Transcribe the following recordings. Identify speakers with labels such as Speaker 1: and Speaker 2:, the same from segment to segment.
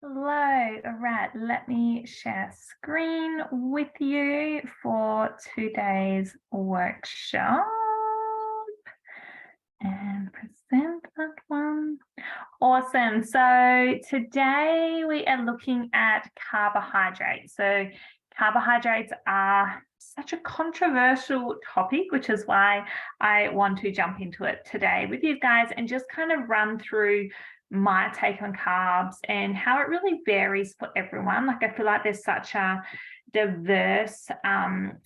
Speaker 1: Hello, all right, let me share screen with you for today's workshop and present that one. Awesome. So today we are looking at carbohydrates. So carbohydrates are such a controversial topic, which is why I want to jump into it today with you guys and just kind of run through my take on carbs and how it really varies for everyone. Like, I feel like there's such a diverse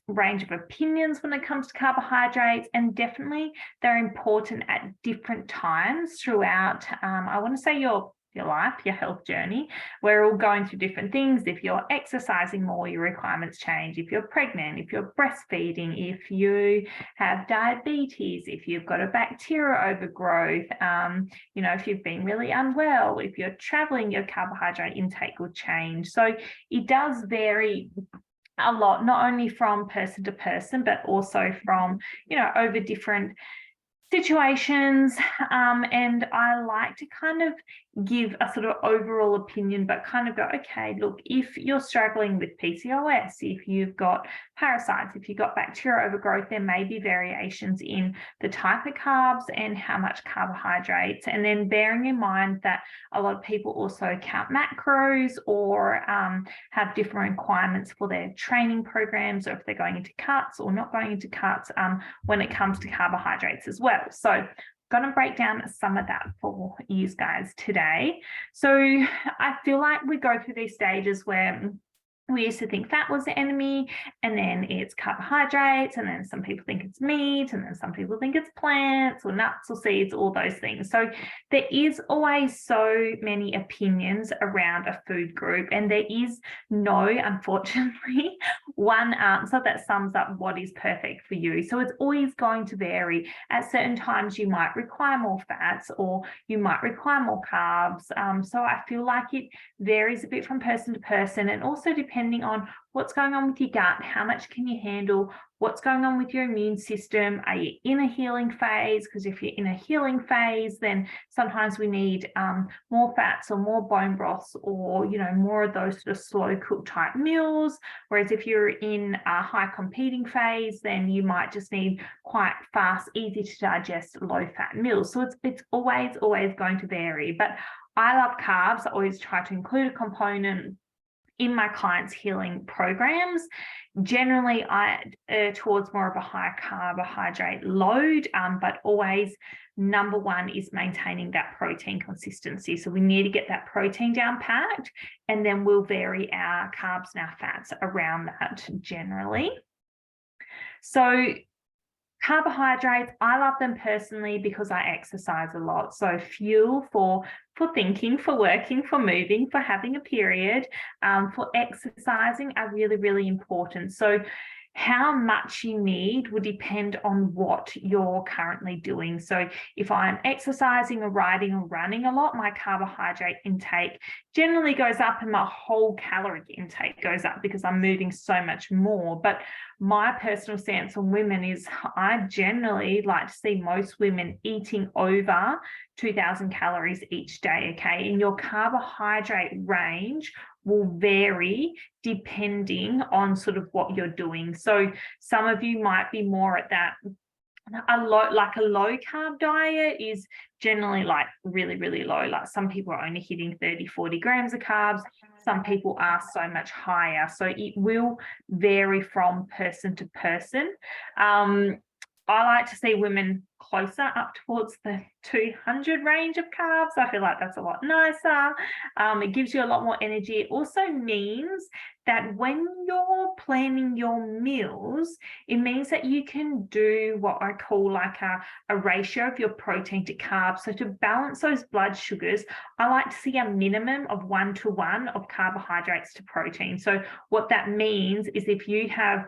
Speaker 1: range of opinions when it comes to carbohydrates, and definitely they're important at different times throughout, I want to say, your life, your health journey. We're all going through different things. If you're exercising more, your requirements change. If you're pregnant, if you're breastfeeding, if you have diabetes, if you've got a bacterial overgrowth, if you've been really unwell, if you're traveling, your carbohydrate intake will change. So it does vary a lot, not only from person to person, but also from, over different situations. And I like to kind of give a sort of overall opinion, but kind of go, okay, look, if you're struggling with PCOS, if you've got parasites, if you've got bacterial overgrowth, there may be variations in the type of carbs and how much carbohydrates. And then bearing in mind that a lot of people also count macros or have different requirements for their training programs, or if they're going into cuts or not going into cuts when it comes to carbohydrates as well. So going to break down some of that for you guys today. So I feel like we go through these stages where we used to think fat was the enemy, and then it's carbohydrates, and then some people think it's meat, and then some people think it's plants or nuts or seeds, all those things. So there is always so many opinions around a food group, and there is no, unfortunately, one answer that sums up what is perfect for you. So it's always going to vary. At certain times, you might require more fats or you might require more carbs. So I feel like it varies a bit from person to person, and also depending on what's going on with your gut, how much can you handle, what's going on with your immune system, are you in a healing phase? Because if you're in a healing phase, then sometimes we need more fats or more bone broths, or more of those sort of slow cook type meals. Whereas if you're in a high competing phase, then you might just need quite fast, easy to digest, low fat meals. So it's always going to vary. But I love carbs. I always try to include a component in my clients' healing programs. Generally, I towards more of a high carbohydrate load, but always number one is maintaining that protein consistency. So we need to get that protein down packed, and then we'll vary our carbs and our fats around that generally. So carbohydrates, I love them personally because I exercise a lot. So fuel for thinking, for working, for moving, for having a period, for exercising are really, really important. So how much you need will depend on what you're currently doing. So if I'm exercising or riding or running a lot, my carbohydrate intake generally goes up and my whole caloric intake goes up because I'm moving so much more. But my personal stance on women is I generally like to see most women eating over 2,000 calories each day, okay? And your carbohydrate range will vary depending on sort of what you're doing. So some of you might be more at that, a low carb diet is generally like really, really low. Like some people are only hitting 30, 40 grams of carbs. Some people are so much higher. So it will vary from person to person. I like to see women closer up towards the 200 range of carbs. I feel like that's a lot nicer. It gives you a lot more energy. It also means that when you're planning your meals, it means that you can do what I call like a ratio of your protein to carbs. So to balance those blood sugars, I like to see a minimum of 1-to-1 of carbohydrates to protein. So what that means is if you have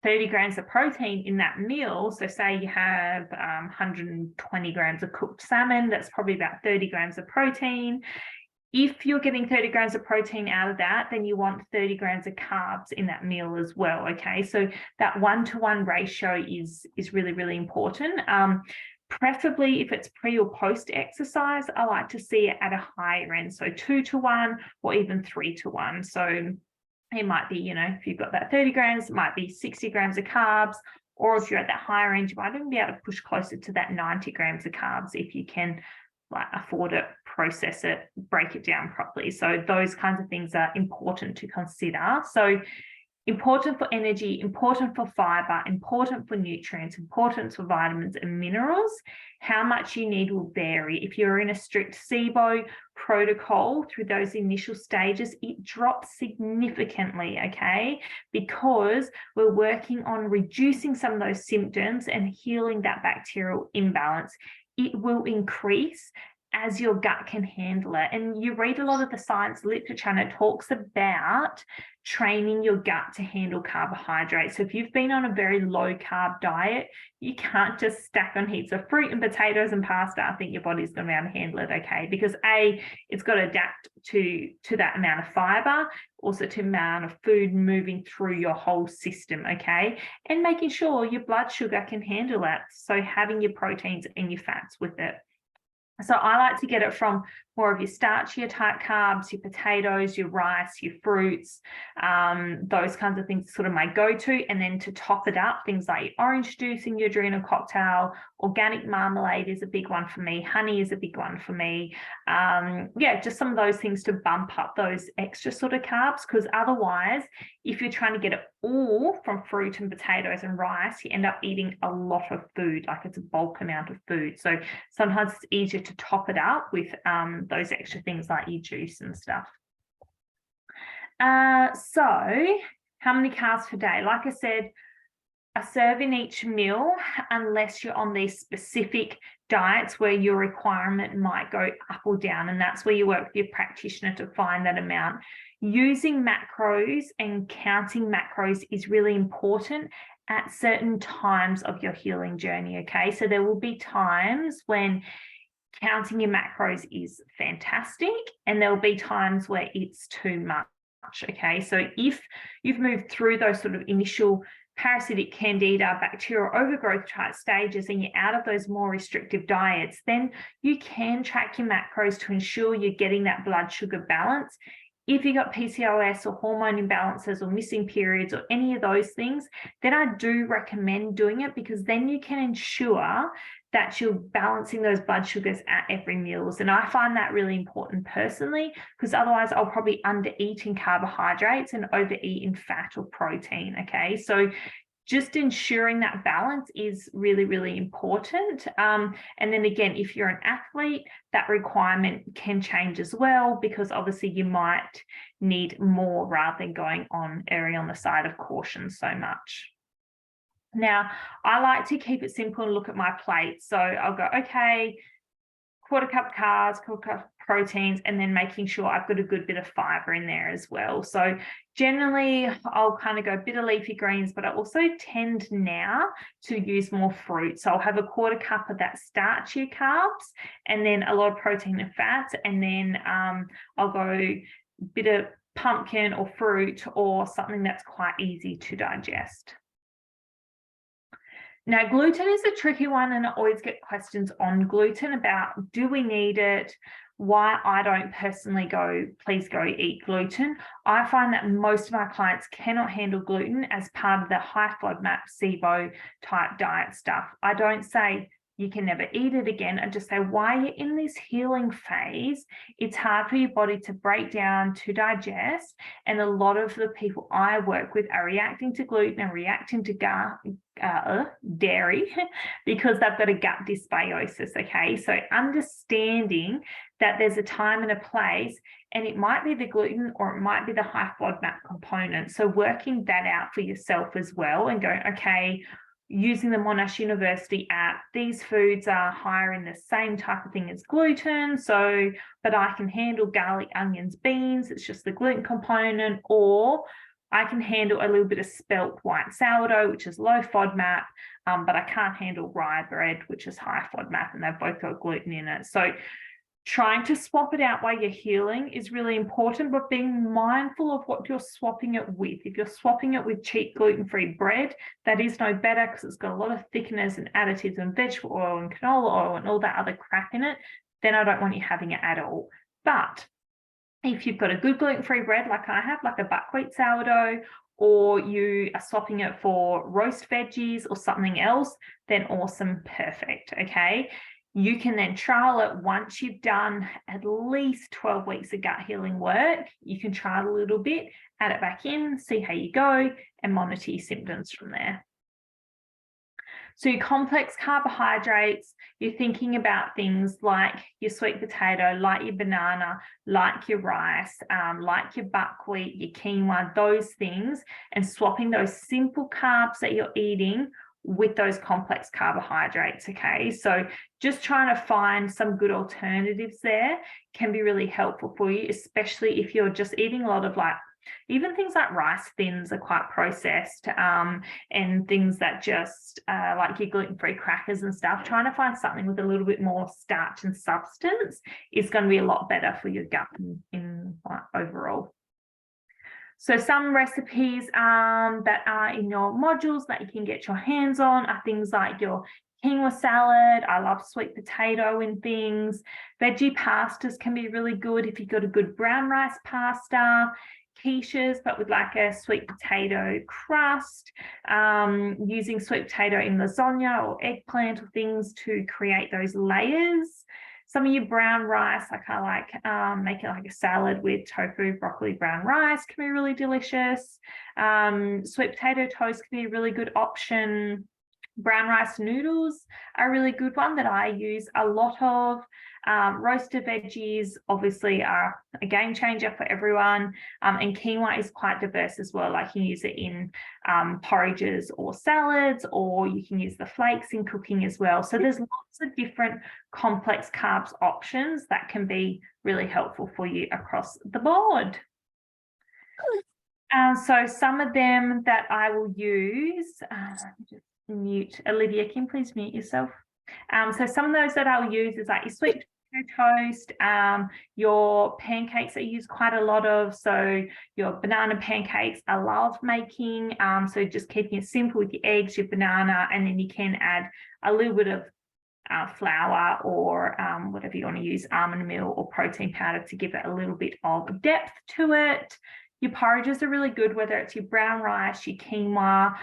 Speaker 1: 30 grams of protein in that meal, so say you have 120 grams of cooked salmon, that's probably about 30 grams of protein. If you're getting 30 grams of protein out of that, then you want 30 grams of carbs in that meal as well, okay? So that 1-to-1 ratio is really, really important. Preferably if it's pre or post exercise, I like to see it at a higher end, so 2-to-1 or even 3-to-1. So it might be, if you've got that 30 grams, it might be 60 grams of carbs, or if you're at that higher end, you might even be able to push closer to that 90 grams of carbs if you can afford it, process it, break it down properly. So those kinds of things are important to consider. So important for energy, important for fiber, important for nutrients, important for vitamins and minerals. How much you need will vary. If you're in a strict SIBO protocol through those initial stages, it drops significantly, okay? Because we're working on reducing some of those symptoms and healing that bacterial imbalance. It will increase as your gut can handle it. And you read a lot of the science literature and it talks about training your gut to handle carbohydrates. So if you've been on a very low carb diet, you can't just stack on heaps of fruit and potatoes and pasta. I think your body's going to be able to handle it, okay? Because A, it's got to adapt to that amount of fiber, also to amount of food moving through your whole system, okay? And making sure your blood sugar can handle that. So having your proteins and your fats with it. So I like to get it from more of your starchier type carbs, your potatoes, your rice, your fruits, those kinds of things, sort of my go-to. And then to top it up, things like your orange juice in your adrenal cocktail, organic marmalade is a big one for me. Honey is a big one for me. Just some of those things to bump up those extra sort of carbs, because otherwise, if you're trying to get it all from fruit and potatoes and rice, you end up eating a lot of food, like it's a bulk amount of food. So sometimes it's easier to top it up with those extra things like your juice and stuff. So how many carbs per day? Like I said, a serve in each meal, unless you're on these specific diets where your requirement might go up or down, and that's where you work with your practitioner to find that amount. Using macros and counting macros is really important at certain times of your healing journey, okay? So there will be times when counting your macros is fantastic, and there will be times where it's too much, okay? So if you've moved through those sort of initial parasitic candida, bacterial overgrowth type stages, and you're out of those more restrictive diets, then you can track your macros to ensure you're getting that blood sugar balance. If you've got PCOS or hormone imbalances or missing periods or any of those things, then I do recommend doing it, because then you can ensure that you're balancing those blood sugars at every meals. And I find that really important personally, because otherwise I'll probably undereat in carbohydrates and overeat in fat or protein, okay? So just ensuring that balance is really, really important. And then again, if you're an athlete, that requirement can change as well, because obviously you might need more rather than going on erring on the side of caution so much. Now, I like to keep it simple and look at my plate. So I'll go, okay, quarter cup carbs, quarter cup proteins, and then making sure I've got a good bit of fiber in there as well. So generally I'll kind of go a bit of leafy greens, but I also tend now to use more fruit. So I'll have a quarter cup of that starchy carbs, and then a lot of protein and fats, and then I'll go a bit of pumpkin or fruit or something that's quite easy to digest. Now, gluten is a tricky one, and I always get questions on gluten about, do we need it? Why I don't personally go, please go eat gluten. I find that most of my clients cannot handle gluten as part of the high FODMAP, SIBO type diet stuff. I don't say you can never eat it again. I just say, while you're in this healing phase, it's hard for your body to break down, to digest. And a lot of the people I work with are reacting to gluten and reacting to dairy because they've got a gut dysbiosis, okay? So understanding that there's a time and a place, and it might be the gluten or it might be the high FODMAP component. So working that out for yourself as well and going, okay, using the Monash University app, these foods are higher in the same type of thing as gluten, so, but I can handle garlic, onions, beans, it's just the gluten component, or I can handle a little bit of spelt white sourdough, which is low FODMAP, but I can't handle rye bread, which is high FODMAP, and they've both got gluten in it. So Trying to swap it out while you're healing is really important, but being mindful of what you're swapping it with. If you're swapping it with cheap gluten-free bread, that is no better because it's got a lot of thickeners and additives and vegetable oil and canola oil and all that other crap in it, then I don't want you having it at all. But if you've got a good gluten-free bread like I have, like a buckwheat sourdough, or you are swapping it for roast veggies or something else, then awesome, perfect, okay? You can then trial it once you've done at least 12 weeks of gut healing work. You can try it a little bit, add it back in, see how you go, and monitor your symptoms from there. So your complex carbohydrates, you're thinking about things like your sweet potato, like your banana, like your rice, like your buckwheat, your quinoa, those things, and swapping those simple carbs that you're eating with those complex carbohydrates, okay? So just trying to find some good alternatives there can be really helpful for you, especially if you're just eating a lot of like, even things like rice thins are quite processed, and things that just like your gluten-free crackers and stuff, trying to find something with a little bit more starch and substance is going to be a lot better for your gut in overall. So some recipes that are in your modules that you can get your hands on are things like your quinoa salad. I love sweet potato in things. Veggie pastas can be really good if you've got a good brown rice pasta. Quiches, but with like a sweet potato crust, using sweet potato in lasagna or eggplant or things to create those layers. Some of your brown rice, like I like making like a salad with tofu, broccoli, brown rice can be really delicious. Sweet potato toast can be a really good option. Brown rice noodles are a really good one that I use a lot of. Roasted veggies obviously are a game changer for everyone, and quinoa is quite diverse as well. Like you can use it in porridges or salads, or you can use the flakes in cooking as well. So there's lots of different complex carbs options that can be really helpful for you across the board. So some of them that I will use, just mute. Olivia, can you please mute yourself? So some of those that I'll use is like your sweet potato toast, your pancakes I use quite a lot of. So your banana pancakes I love making. So just keeping it simple with your eggs, your banana, and then you can add a little bit of flour or whatever you want to use, almond meal or protein powder to give it a little bit of depth to it. Your porridges are really good, whether it's your brown rice, your quinoa,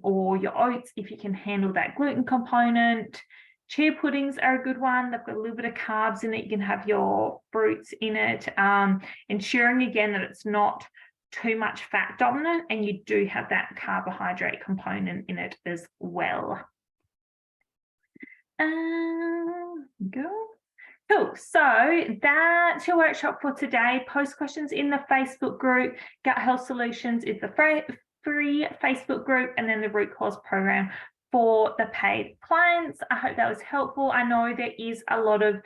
Speaker 1: or your oats, if you can handle that gluten component. Chia puddings are a good one. They've got a little bit of carbs in it. You can have your fruits in it, ensuring again that it's not too much fat dominant and you do have that carbohydrate component in it as well. Go. Cool. So that's your workshop for today. Post questions in the Facebook group. Gut Health Solutions is the free Facebook group, and then the root cause program for the paid clients. I hope that was helpful. I know there is a lot of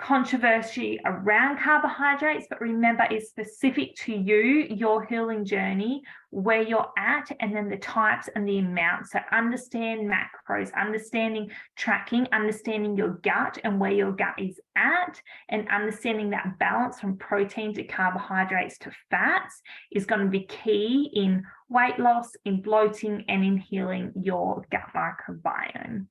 Speaker 1: controversy around carbohydrates, but remember it's specific to you, your healing journey, where you're at, and then the types and the amounts. So understand macros, understanding tracking, understanding your gut and where your gut is at, and understanding that balance from protein to carbohydrates to fats is going to be key in weight loss, in bloating, and in healing your gut microbiome.